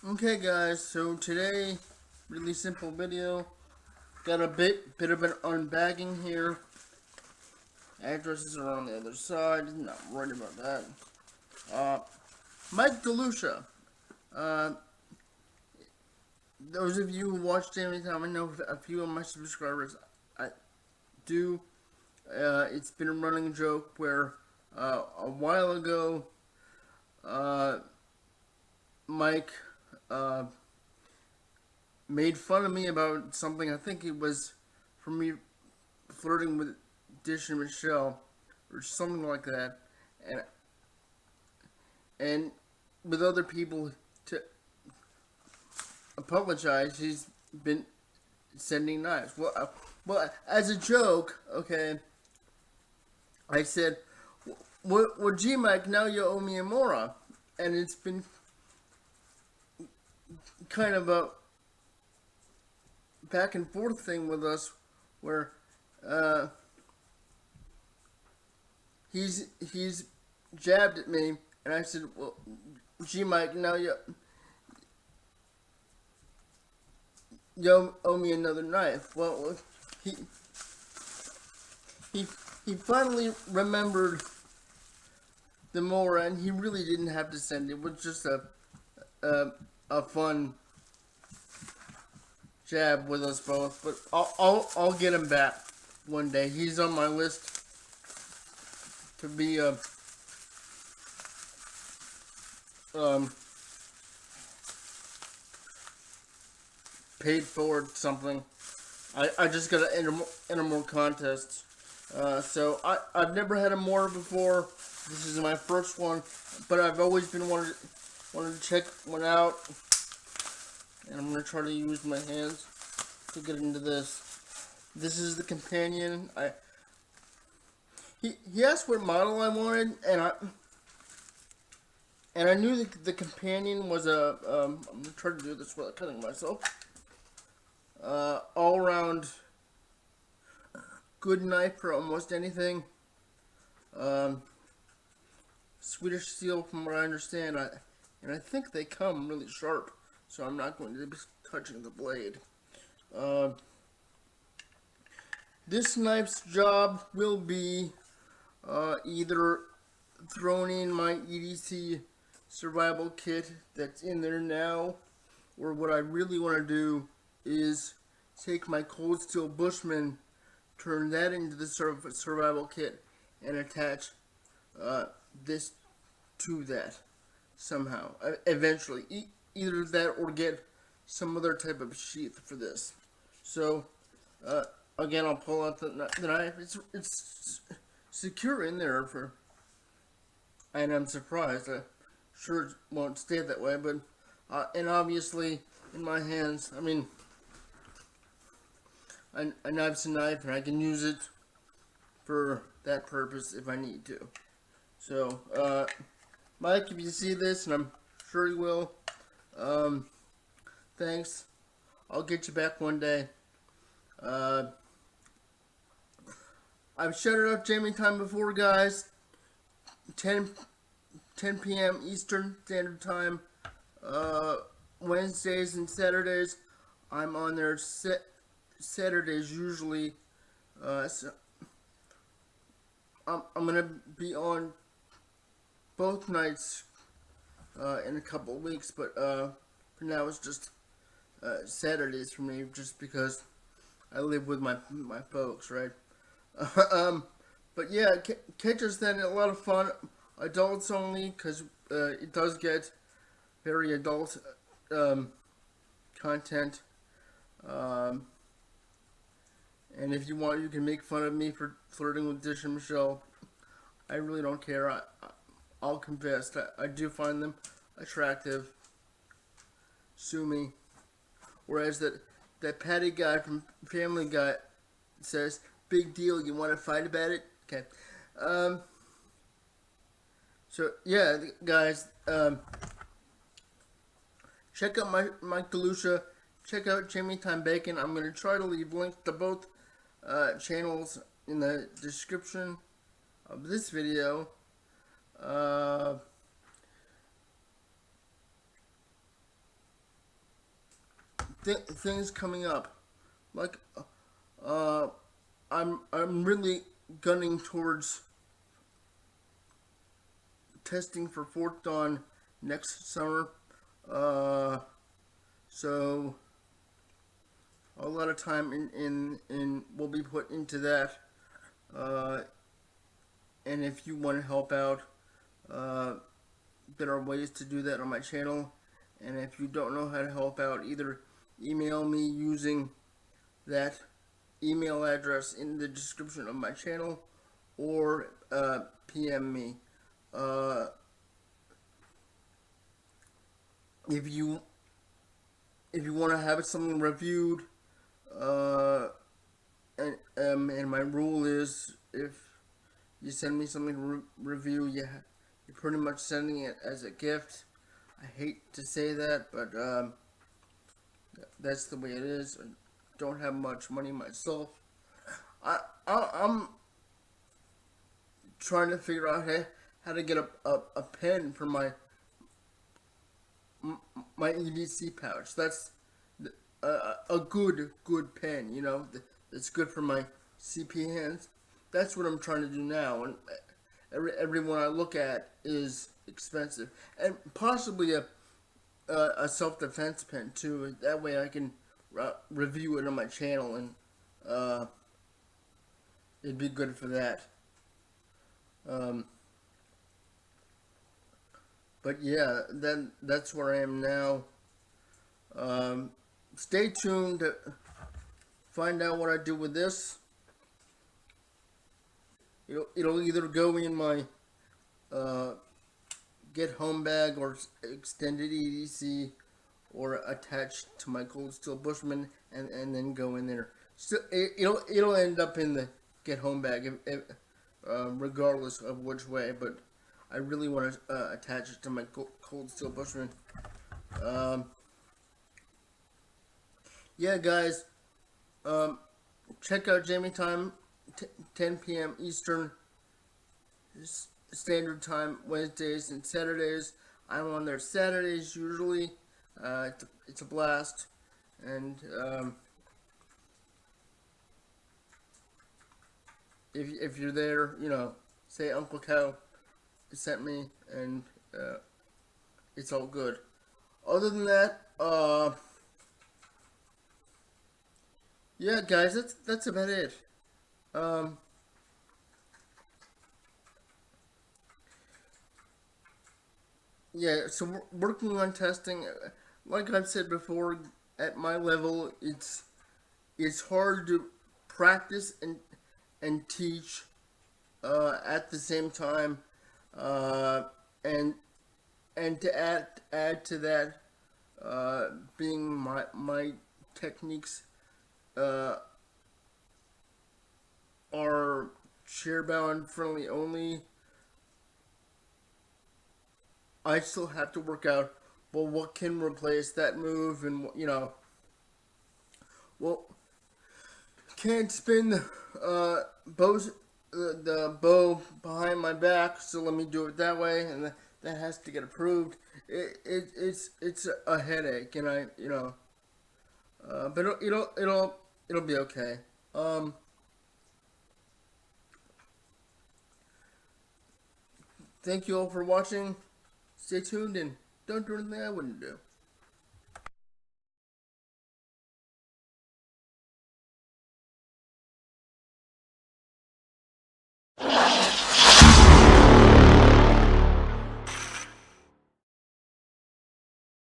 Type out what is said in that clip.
Okay guys, so today, really simple video. Got a bit of an unbagging here. Addresses are on the other side, not worried about that. Uh, Mike Delucia. Uh, those of you who watched anytime, I know a few of my subscribers I do. It's been a running joke where a while ago, Mike uh, made fun of me about something. I think it was for me flirting with Dish and Michelle or something like that, and and with other people to apologize. He's been sending knives. Well, as a joke, okay, I said, well, gee, Mike, now you owe me a Mora, and it's been kind of a back and forth thing with us, where uh, he's jabbed at me, and I said, well, gee, Mike, now you owe me another knife. Well, he he he finally remembered the Mora, and he really didn't have to send it. It was just a fun jab with us both. But I'll get him back one day. He's on my list to be paid forward something. I just gotta enter more contests. I've never had a Mora before. This is my first one, but I've always been wanted to check one out, and I'm gonna try to use my hands to get into this. This is the companion. He asked what model I wanted, and I knew the companion was I'm gonna try to do this without cutting myself. All around good knife for almost anything. Swedish steel, from what I understand, and I think they come really sharp, so I'm not going to be touching the blade. This knife's job will be either thrown in my EDC survival kit that's in there now, or what I really want to do is take my cold steel Bushman, turn that into the survival kit, and attach this to that somehow. Eventually, either that or get some other type of sheath for this. So, again, I'll pull out the knife. It's secure in there and I'm surprised. I sure it won't stay that way, but and obviously in my hands, I mean, a knife's a knife, and I can use it for that purpose if I need to. So, Mike, if you see this, and I'm sure you will, thanks. I'll get you back one day. I've shut up Jamie time before, guys. 10 p.m. Eastern Standard Time. Wednesdays and Saturdays, I'm on there. Saturdays usually. So I'm gonna be on both nights in a couple of weeks, but for now it's just Saturdays for me, just because I live with my folks, right? But yeah, catch us then. A lot of fun, adults only, because it does get very adult content. And if you want, you can make fun of me for flirting with Dish and Michelle. I really don't care. I'll confess, I do find them attractive. Sue me. Whereas that Patty guy from Family Guy says, "Big deal. You want to fight about it?" Okay. So yeah, guys. Check out Mike Delucia. Check out Jamie Time Bacon. I'm gonna try to leave links to both channels in the description of this video. things coming up. Like, uh, I'm really gunning towards testing for Fourth Dawn next summer. Uh, so a lot of time in will be put into that. Uh, and if you want to help out, uh, there are ways to do that on my channel. And if you don't know how to help out, either email me using that email address in the description of my channel, or PM me. Uh, if you want to have something reviewed, uh, and my rule is, if you send me something to review, you're pretty much sending it as a gift. I hate to say that, but that's the way it is. I don't have much money myself. I'm trying to figure out how to get a pen for my EDC pouch. That's a good pen, you know. It's good for my CP hands. That's what I'm trying to do now, and everyone I look at is expensive, and possibly a self-defense pen too. That way I can review it on my channel, and it'd be good for that. Um, but yeah, then that's where I am now. Stay tuned to find out what I do with this. It'll either go in my get home bag or extended EDC, or attached to my cold steel Bushman, and then go in there. Still, it'll end up in the get home bag, regardless of which way. But I really want to attach it to my cold steel Bushman. Yeah, guys. Check out Jamie Time, 10 p.m. Eastern Standard Time, Wednesdays and Saturdays. I'm on there Saturdays usually. It's a blast, and if you're there, you know, say Uncle Cow sent me, and it's all good. Other than that, yeah, guys, that's about it. Yeah, so we're working on testing. Like I've said before, at my level, it's hard to practice and teach at the same time, uh, and to add to that, being my techniques uh, are chair bound friendly only. I still have to work out, well, what can replace that move, and you know, well, can't spin the bow behind my back, so let me do it that way, and that has to get approved. It's a headache, and I, you know, but it'll be okay. Thank you all for watching. Stay tuned, and don't do anything I wouldn't do.